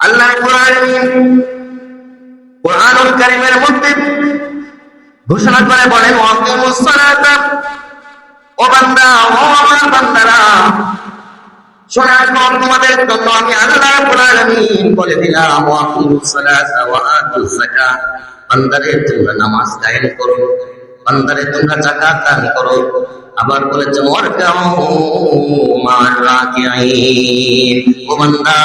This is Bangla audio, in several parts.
আল্লাহ কুরআনুল কারীমের মধ্যে ঘোষণা করে বলেন, ওয়াকিমুস সালাতা, ও বান্দা, ও আমার বান্দারা, শোনা রাখো, তোমাদের জন্য আমি আল্লাহ রাব্বুল আলামিন বলে দিলাম, ওয়াকিমুস সালাতা ওয়া আতুজ যাকাত, বান্দারে তোমরা নামাজ কায়েম করো, বান্দারে তোমরা যাকাত দান করো। আবার বলেছেন, ওয়ারকাউ মা'আর রাকিঈন, ও বান্দা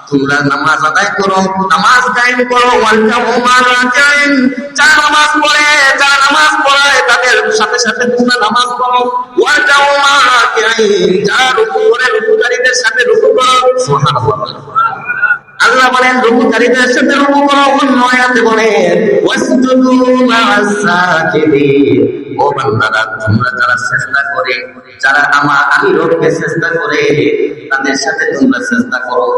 তোমরা নামাজ আদায় করো, নামাজ কায়েম করো। ওয়ারকাউ মা'আর রাকিঈন, যারা নামাজ পড়ে, যারা নামাজ পড়ায় তাদের সাথে সাথে তোমরা নামাজ পড়ো। ওয়ারকাউ মা'আর রাকিঈন, যারা রুকু করে রুকুকারীদের সাথে রুকু করো। সুবহানাল্লাহ। আল্লাহ বলেন রুকুকারীদের সাথে রুকু করো। অন্য আয়াতে বলেন ওয়াসজুদু মা'আস সাজিদিন, ও বান্দারা তোমরা যারা সিজদা করে, যারা আমি রবকে সিজদা করে তাদের সাথে তোমরা সিজদা করো।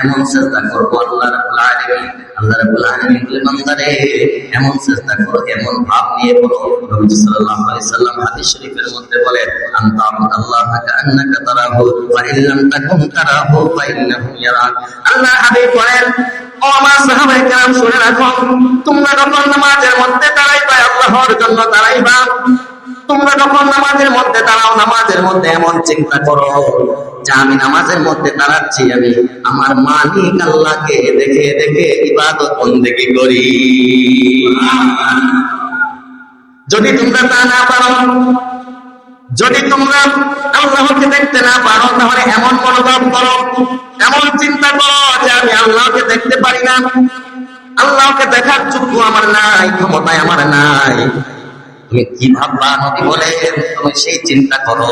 এমন সিজদা করবো আল্লাহ রাব্বুল আলামিন, আল্লাহ রাব্বুল আলামিন বলে বান্দারে এমন সিজদা করো, এমন ভাব নিয়ে করো। নবী সাল্লাল্লাহু আলাইহি সাল্লাম হাদিস শরীফের মধ্যে বলেন, আনতা আল্লাহা কাআন্নাকা তারাহু ওয়া ইন লাম তাকুন তারাহু ফা ইন্নাহু ইয়ারাক। আল্লাহ হাবিব বলেন, ও আমার সাহাবায়ে কেরাম শুনে রাখো, তোমরা যখন নামাজের মধ্যে দাঁড়াইবা, আল্লাহর জন্য দাঁড়াইবা, তোমরা যখন নামাজের মধ্যে দাঁড়াও, নামাজের মধ্যে এমন চিন্তা করো যে আমি নামাজের মধ্যে দাঁড়াচ্ছি, আমি আমার মালিক আল্লাহকে দেখে দেখে ইবাদত বন্দেগী করি। যদি তোমরা তা না পারো, যদি তোমরা আল্লাহকে দেখতে না পারো, তাহলে এমন মনোভাব করো, এমন চিন্তা করো যে আমি আল্লাহকে দেখতে পারি না, আল্লাহকে দেখার যোগ্য আমার নাই, ক্ষমতায় আমার নাই। তুমি কি ভাববা? নবী বলেন তুমি সেই চিন্তা করো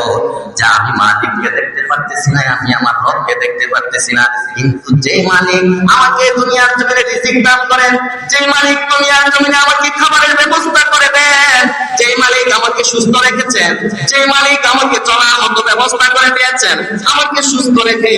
যে আমি মালিককে দেখতে পারতেছি না, আমি আমার রবকে দেখতে পারতেছি না, কিন্তু যে মালিক আমাকে দুনিয়ার জমিনে রিজিক দান করেন, যে মালিক দুনিয়ার জমিনে আমাকে খাবারের ব্যবস্থা করে দেন, যে মালিক আমাকে সুস্থ রেখেছেন, যে মালিক আমাকে চলার মতো ব্যবস্থা করে দিয়েছেন, আমাকে সুস্থ রেখে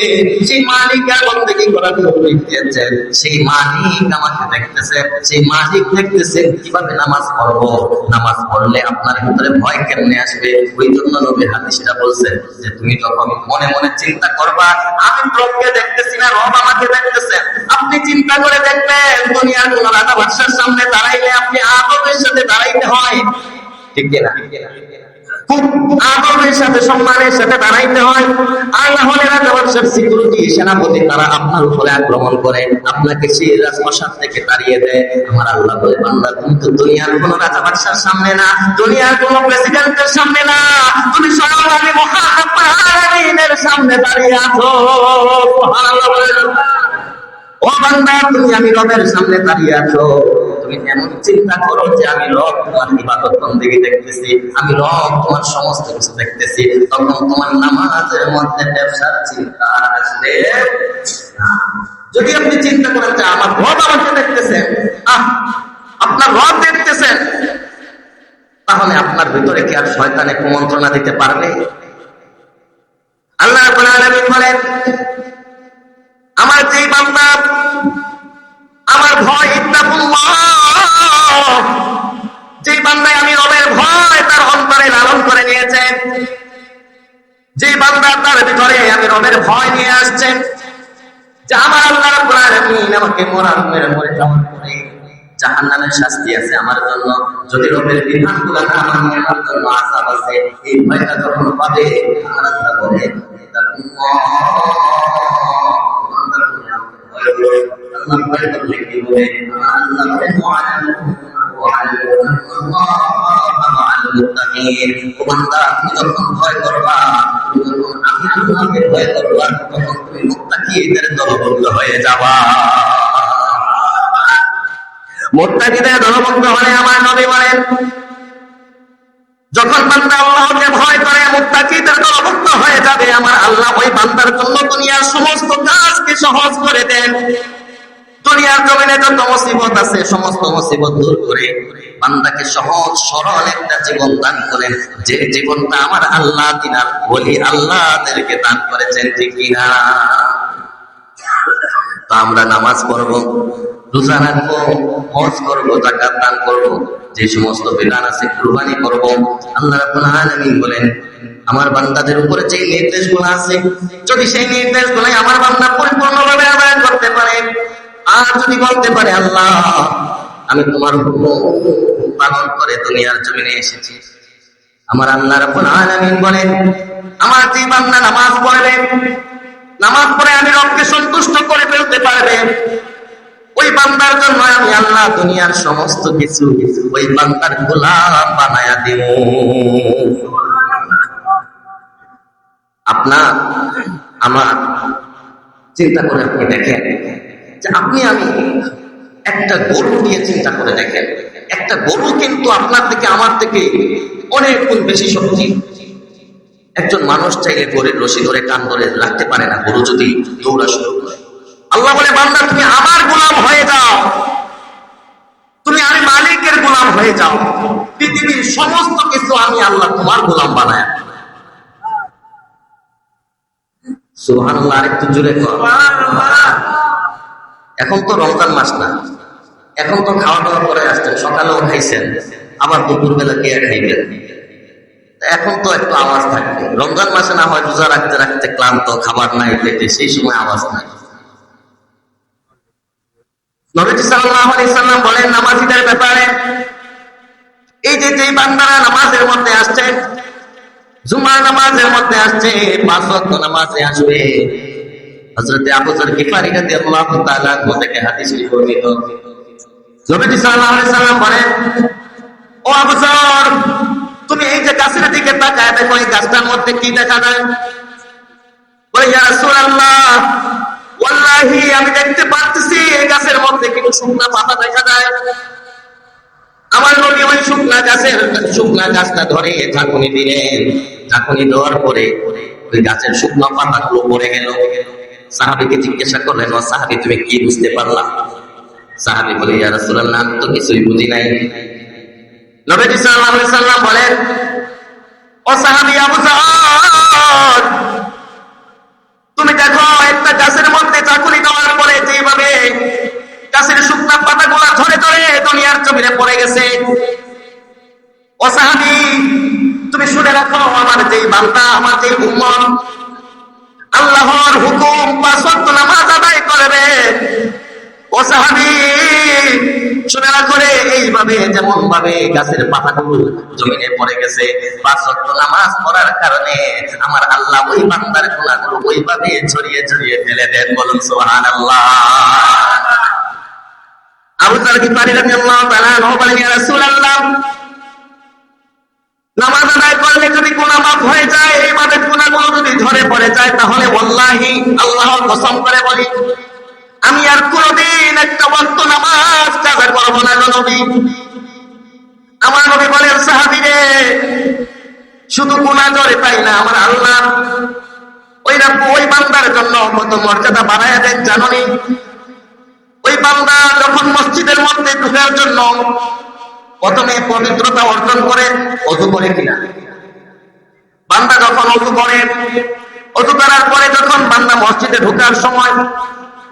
সেই মালিকের বন্দেগী করার তৌফিক দিয়েছেন, সেই মালিক আমাকে দেখতেছে, সেই মালিক দেখতেছেন কিভাবে নামাজ পড়বো। নামাজ পড়লে আপনার ভিতরে ভয় কেমনে আসবে? ওই জন্য নবী হাদিসটা বলছেন যে তুমি যখন মনে মনে চিন্তা করবা আমি রবকে দেখতেছি না, রব আমাকে দেখতেছেন, আপনি চিন্তা করে দেখবেন দুনিয়ার কোন রাজা বাদশার সামনে দাঁড়াইলে আপনি আদবের সাথে দাঁড়াইতে হয়, ঠিক না? খুব আদবের সাথে সম্মানের সাথে দাঁড়াইতে হয়। আর না হলে রাজা বাদশার সিকিউরিটি সেনাপতি তারা আপনার উপরে আক্রমণ করে, আপনাকে সেই রাজপ্রাসাদ থেকে তাড়িয়ে দেয়। আমার আল্লাহ বলে, বান্দা তুমি তো দুনিয়ার কোন রাজা বাদশার সামনে না, দুনিয়ার কোন প্রেসিডেন্টের সামনে না, তুমি স্বয়ং আমি মহান রব্বুল আলামিনের সামনে দাঁড়িয়ে আছো। সুবহানাল্লাহ বলেন। ও বান্দা তুমি আমি রবের সামনে দাঁড়িয়ে আছো, তুমি এমন চিন্তা করো যে আমি রব তোমার ইবাদত বন্দেগী দেখতেছি, আমি রব তোমার সমস্ত কিছু দেখতেছি। তখন তোমার নামাজের মধ্যে ব্যবসার চিন্তা আসবে না। যদি আপনি চিন্তা করেন যে আমার রব আমাকে দেখতেছেন, আপনার রব দেখতেছেন, তাহলে আপনার ভিতরে কি আর শয়তানে কুমন্ত্রণা দিতে পারবে? আল্লাহ রাব্বুল আলামিন বলেন, আমার যে বান্দা আমার ভয়, ইত্তাকুল্লাহ, যে বান্দায় আমি রবের ভয় তার অন্তরে লালন করে নিয়েছে, যে বান্দা তার ভিতরে আমি রবের ভয় নিয়ে আসছে, যে আমার আল্লাহ রাব্বুল আলামিন আমাকে মরে যাওয়ার পরে জাহান্নামের শাস্তি আছে আমার জন্য, যদি রবের বিধানগুলো না মানি আমার জন্য আযাব আছে, এই ভয়টা যখন পাবে আমার আল্লাহ বলে ভয় করবা, আমি আল্লাহকে ভয় করবা, তখন তুমি মুত্তাকিদের দলবদ্ধ হয়ে যাবা। মুত্তাকিদের দলবদ্ধ হলে আমার নবী বলেন, যখন বান্দা আল্লাহকে ভয় করে মুত্তাকিদের দলভুক্ত হয়ে যাবে, আমার আল্লাহ ওই বান্দার জন্য দুনিয়ার সমস্ত কাজকে সহজ করে দেন। দুনিয়ার জমিনে যত মুসিবত আছে সমস্ত মুসিবত দূর করে বান্দাকে সহজ সরল একটা জীবন দান করেন, যে জীবনটা আমার আল্লাহ দিনার বলি আল্লাহদেরকে দান করেছেন, ঠিক কিনা? তো আমরা নামাজ পড়বো, রোজা রাখবো, হজ করবো, যাকাত দান করবো, যে সমস্ত বিধান আছে কুরবানি করবো। আল্লাহ রাব্বুল আলামিন বলেন আমার বান্দাদের উপরে যে নির্দেশগুলো আছে, যদি সেই নির্দেশগুলো আমার বান্দা পরিপূর্ণভাবে আদায় করতে পারে, আর যদি বলতে পারে আল্লাহ আমি তোমার হুকুম পালন করে দুনিয়ার জমিনে এসেছি, আমার আল্লাহ রাব্বুল আলামিন বলেন আমার যে বান্দা নামাজ পড়বে, নামাজ পড়ে আমি রবকে সন্তুষ্ট করে ফেলতে পারবে, ওই বান্দার জন্য আমি আল্লাহ দুনিয়ার সমস্ত কিছু ওই বান্দার গোলাম বানায়া দিব। আপনার আমার চিন্তা করে আপনি দেখেন যে আপনি আমি একটা গরু নিয়ে চিন্তা করে দেখেন, একটা গরু কিন্তু আপনার থেকে আমার থেকে অনেক গুণ বেশি শক্তি। একজন মানুষ চাইলে গরুর রশি ধরে টান ধরে রাখতে পারে না, গরু যদি দৌড়া শুরু করে। আল্লাহ বলে বান্দা তুমি আমার গোলাম হয়ে যাও, তুমি আমি মালিকের গোলাম হয়ে যাও, পৃথিবীর সমস্ত কিছু আমি আল্লাহ তোমার গোলাম বানায়। সুবহানাল্লাহ, আরেকটু জোরে কর। এখন তো রমজান মাস না, এখন তো খাওয়া দাওয়া করে আসছেন, সকালেও খাইছেন, আবার দুপুর বেলা কে খাইবেন, এখন তো একটু আওয়াজ থাকবে। রমজান মাসে না হয় রোজা রাখতে রাখতে ক্লান্ত, খাবার নাই পেটে, সেই সময় আওয়াজ নাই। নবীজি সাল্লাল্লাহু আলাইহি সাল্লাম বলেন নামাজীদের ব্যাপারে, এই যে যেই বান্দারা নামাজের মধ্যে আসছে, জুমার নামাজের মধ্যে আসছে, 5 ওয়াক্ত নামাজে আসবে, হযরত আবু যর গিফারী রাদিয়াল্লাহু তাআলা আনহু থেকে হাদিসটি বর্ণিত। নবীজি সাল্লাল্লাহু আলাইহি সাল্লাম বলেন ও আবু যর তুমি এই যে গাছের দিকে তাকায় দেখো, এই গাছটার মধ্যে কি দেখা যায়? বলে ইয়া রাসূলুল্লাহ ওয়াল্লাহি আমি দেখতে পাচ্ছি এই গাছের মধ্যে কিছু শুকনা পাতা দেখা যায়। আমার নবী ওই শুকনা গাছটা ধরে ঝাঁকুনি দিলেন, ঝাঁকুনি দেওয়ার পরে ওই গাছের শুকনো পাতাগুলো পড়ে গেল। সাহাবীকে জিজ্ঞাসা করলেন ও সাহাবী তুমি কি বুঝতে পারলা? সাহাবী বলে ইয়া রাসূলুল্লাহ আমি তো কিছুই বুঝি নাই। নবী সাল্লাল্লাহু আলাইহি সাল্লাম বলেন ও সাহাবী আবু যর তুমি দেখো একটা গাছের মধ্যে ঝাঁকুনি দেওয়ার পরে যেভাবে গাছের শুকনা পাতাগুলো ধরে ধরে দুনিয়ার জমিনে পড়ে গেছে, ও সাহাবী তুমি শুনে রাখো আমার যেই বান্দা, আমার যেই উম্মত আল্লাহর হুকুম 5 ওয়াক্ত নামাজ আদায় করবে, ও সাহাবী শুনে রাখো রে এইভাবে যেমন ভাবে গাছের পাতাগুলো জমিনে পড়ে গেছে, 5 ওয়াক্ত নামাজ পড়ার কারণে আমার আল্লাহ ওই বান্দার গুনাহগুলো ওইভাবে ছড়িয়ে ছড়িয়ে ফেলে দেন। বলুন সুবহানাল্লাহ। আবু যর গিফারী রাদিয়াল্লাহু তাআলা আনহু বলেন ইয়া রাসূলুল্লাহ নামাজ আদায় করলে যদি গুনাহ মাফ হয়ে যায়, এইভাবে গুনাহগুলো যদি ধরে পড়ে যায়, তাহলে ওয়াল্লাহি আল্লাহর কসম করে বলি আমি আর কোনদিন একটা ওয়াক্ত নামাজ কাজা করব না গো নবী। আমার নবী বলেন সাহাবী রে শুধু গুনাহ ধরে তাই না, আমার আল্লাহ ওই বান্দার জন্য কত মর্যাদা বাড়ায়া দেন জানোনি? ওই বান্দা যখন মসজিদের মধ্যে ঢোকার জন্য প্রথমে পবিত্রতা অর্জন করে, ওযু করে কিনা, বান্দা যখন ওযু করে, ওযু করার পরে যখন বান্দা মসজিদে ঢোকার সময়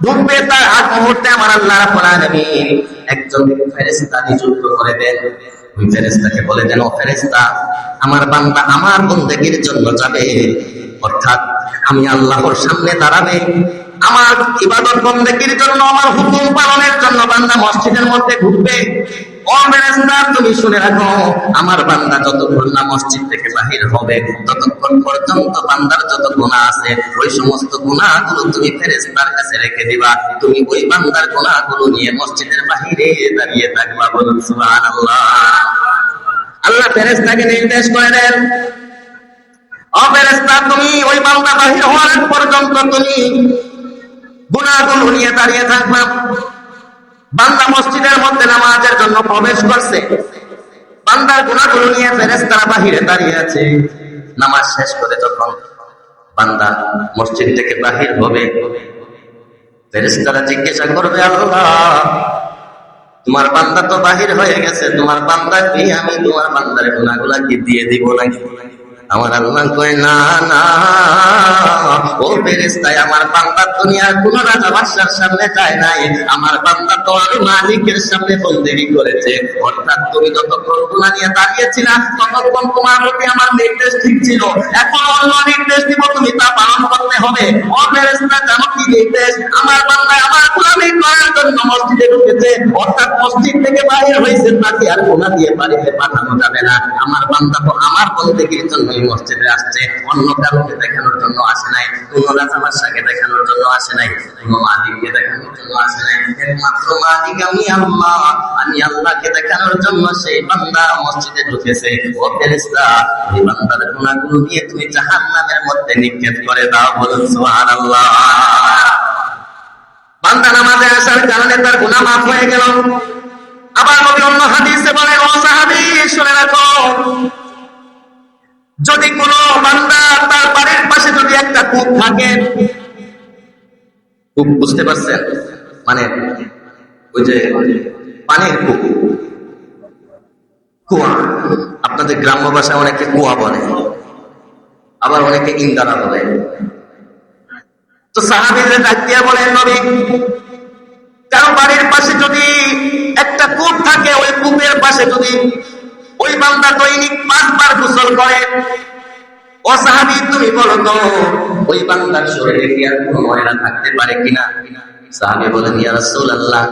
ঢুকবে, তার আগ মুহূর্তে আমার আল্লাহ রাব্বুল আলামিন একজন ফেরেশতা নিযুক্ত করে দেন। ওই ফেরেশতাকে বলে দেন ও ফেরেশতা আমার বান্দা আমার বন্দেগীর জন্য যাবে, অর্থাৎ আমি আল্লাহর সামনে দাঁড়াবে, আমার ইবাদত বন্দেগীর জন্য, আমার হুকুম পালনের জন্য বান্দা মসজিদের মধ্যে ঢুকবে। ও ফেরেশতা তুমি শুনে রাখো আমার বান্দা যতক্ষণ না মসজিদ থেকে বাহির হবে ততক্ষণ পর্যন্ত বান্দার যত গুনাহ আছে ওই সমস্ত গুনাহগুলো তুমি ফেরেশতার কাছে রেখে দিবা, তুমি ওই বান্দার গুনাহগুলো নিয়ে মসজিদের বাহিরে দাঁড়িয়ে থাকবা। বলুন সুবহানাল্লাহ। আল্লাহ ফেরেশতাকে নির্দেশ করে দেন ও ফেরেশতা তুমি ওই বান্দা বাহির হওয়ার পর্যন্ত তুমি গুনাহগুলো নিয়ে দাঁড়িয়ে থাকবা। বান্দা মসজিদের মধ্যে নামাজের জন্য প্রবেশ করছে, বান্দার গুনাহগুলো নিয়ে ফেরেশতারা বাহিরে দাঁড়িয়ে আছে। নামাজ শেষ করে যখন বান্দা মসজিদ থেকে বাহির হবে, ফেরেশতারা জিজ্ঞাসা করবে আল্লাহ তোমার বান্দা তো বাহির হয়ে গেছে, তোমার বান্দা কি আমি তোমার বান্দার গুনাহগুলো কি দিয়ে দিব নাকি? আমার আল্লাহ কয় না না ও ফেরেশতা আমার বান্দা দুনিয়ার কোন রাজা বাদশার সামনে যায় নাই, আমার বান্দা তো আমি মালিকের সামনে বন্দেগী করেছে। অর্থাৎ তুমি যতক্ষণ গুনাহ নিয়ে দাঁড়িয়েছিলা ততক্ষণ তোমার প্রতি আমার নির্দেশ ঠিক ছিল, এখন অন্য নির্দেশ দিব তুমি তা পালন করতে হবে। ও ফেরেশতা জানো কি নির্দেশ? আমার বান্দা আমার গোলামি করার জন্য মসজিদে ঢুকেছে, অর্থাৎ মসজিদ থেকে বাইরে হয়েছে, তাকে আর গুনাহ দিয়ে বাড়িতে পাঠানো যাবে না। আমার বান্দা তো আমার বন্দেগীর জন্য এই মসজিদে আসছে, অন্য কাউকে দেখানোর জন্য আসে নাই, কোন রাজা বাদশাকে দেখানোর জন্য আসে নাই, কোন মালিককে দেখানোর জন্য আসে নাই। একমাত্র মালিক আমি আল্লাহ, আমি আল্লাহকে দেখানোর জন্য সেই বান্দা মসজিদে ঢুকেছে। ও ফেরেশতা, এই বান্দার গুনাহগুলো নিয়ে তুমি জাহান্নামের মধ্যে নিক্ষেপ করে দাও। বলুন সুবহানাল্লাহ। বান্দা নামাজে আসার কারণে তার গুনাহ মাফ হয়ে গেল। আবার নবী অন্য হাদিসে বলেন, ও সাহাবী শুনে রাখো, যদি কোন বান্দা তার বাড়ির পাশে যদি একটা কূপ থাকে, কূপ বুঝতে পারছেন, মানে ওই যে পানির কূপ, কুয়া, আপনাদের গ্রাম্য ভাষায় অনেকে কুয়া বলে, আবার অনেকে ইন্দারা বলে। তো সাহাবীদের ডাক দিয়া বলেন, নবী, কারো বাড়ির পাশে যদি একটা কূপ থাকে, ওই কূপের পাশে যদি ওই বান্দা দৈনিক 5 বার গোসল করে, ও সাহাবী তুমি বলো তো ওই বান্দার শরীরে কি আর কোনো ময়লা থাকতে পারে কিনা? সাহাবী বলেন, ইয়া রাসূলুল্লাহ,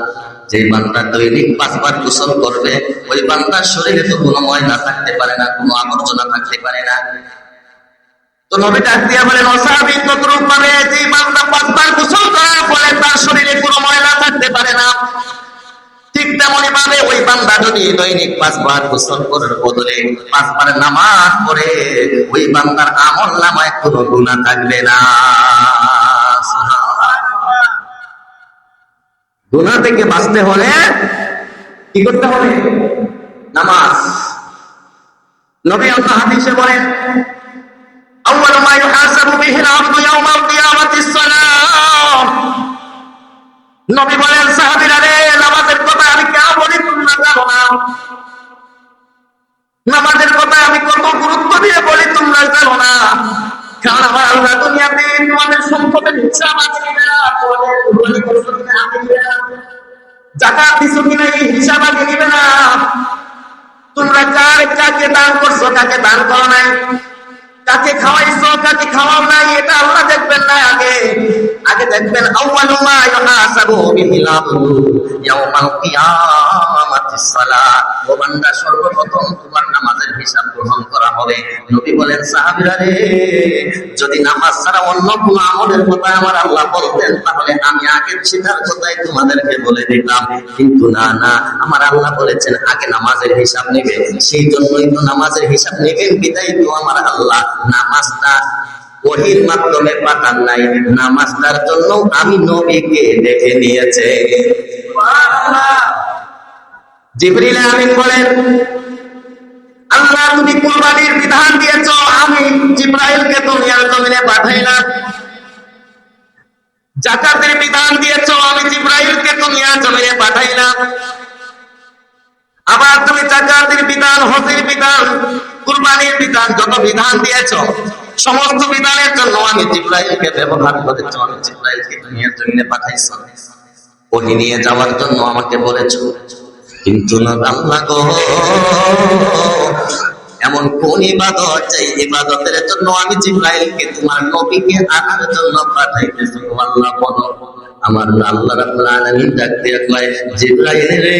যে বান্দা দৈনিক 5 বার গোসল করবে, ওই বান্দার শরীরে তো কোনো ময়লা থাকতে পারে না, কোনো আবর্জনা থাকতে পারে না। তো নবী ডাক দিয়া বলেন, ও সাহাবী, কতরূপ ভাবে যে বান্দা 5 বার গোসল করার ফলে তার শরীরে কোনো ময়লা থাকতে পারে না, ঠিক তেমনি ভাবে ওই বান্দা যদি দৈনিক 5 বার গোসল করার বদলে 5 বার নামাজ পড়ে, ওই বান্দার আমল নামায় কোনো গুনাহ থাকবে না। গুনাহ থেকে বাঁচতে হলে কি করতে হবে? নামাজ। নবী অন্য হাদিসে বলেন, আউয়ালু মা ইউহাসাবু বিহিল আবদু ইয়াওমাল কিয়ামাতিস সালাহ। নবী বলেন, সাহাবীরা রে, নামাজের কথা আমি কেন বলি তোমরা জানো না? নামাজের কথা আমি কত গুরুত্ব দিয়ে বলি তোমরা জানো না? কারণ আমার আল্লাহ দুনিয়াতে তোমাদের সম্পদের হিসাব আছে কিনা, তোমাদের কুরবানি করছো কিনা আমি নিবে না, যাকাত দিছো কিনা এই হিসাব আমি নিবে না, তোমরা কাকে দান করছো, কাকে দান করো নাই, কাকে খাওয়াইছো, কাকে খাওয়াও নাই, এটা আল্লাহ দেখবেন না। আগে দেখবেন আউয়ালু মা ইউহাসাবু বিহিল আবদু ইয়াওমাল কিয়ামাতিস সালাহ। ও বান্দা, সর্বপ্রথম তোমার নামাজের হিসাব গ্রহণ করা হবে। নবী বলেন, সাহাবীরা রে, যদি নামাজ ছাড়া অন্য কোনো আমলের কথা আমার আল্লাহ বলতেন, তাহলে আমি আগে সেটার কথাই তোমাদেরকে বলে দিতাম, কিন্তু না, আমার আল্লাহ বলেছেন আগে নামাজের হিসাব নেবে। সেই জন্যই তো নামাজের হিসাব নেবেন, বিদায় তো আমার আল্লাহ নামাজটা ওহীর মাধ্যমে পাঠান নাই, নামাজটার জন্য আমি নবীকে ডেকে নিয়েছে। জিবরিল আমিন বলেন, আল্লাহ তুমি কুরবানির বিধান দিয়েছো, আমি জিবরাইলকে দুনিয়ার জমিনে পাঠাইলাম। যাকাতের বিধান দিয়েছো, আমি জিবরাইলকে দুনিয়ার জমিনে পাঠাইলাম। আবার তুমি যাকাতের বিধান, হজের বিধান, কুরবানির বিধান, যত বিধান দিয়েছো, সমস্ত বিধানের জন্য আমি জিবরাইলকে ব্যবহার করেছো, আমি জিবরাইলকে দুনিয়ার জমিনে পাঠাইছো, ওহী নিয়ে যাওয়ার জন্য আমাকে বলেছো। কিন্তু আল্লাহ গো, এমন কোন ইবাদত, যে ইবাদতের জন্য আমি জিবরাইলকে তোমার নবীকে আনার জন্য পাঠাইতেছি? আল্লাহ বলো। আমার আল্লাহ রাব্বুল আলামিন ডাক দিয়ে কয়, জিবরাইল রে,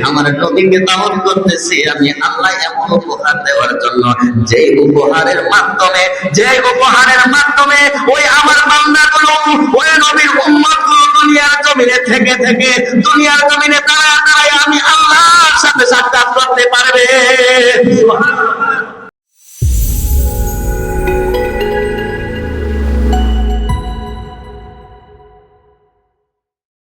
আমার নবীকে দাওয়াত করতেছি আমি আল্লাহ এমন উপহার দেওয়ার জন্য, যে উপহারের মাধ্যমে ওই আমার বান্দাগুলো, ওই নবীর উম্মতগুলো দুনিয়ার জমিনে থেকে দুনিয়ার জমিনে দাঁড়ায় আমি আল্লাহর সাথে সাক্ষাৎ করতে পারবে। সুবহানাল্লাহ।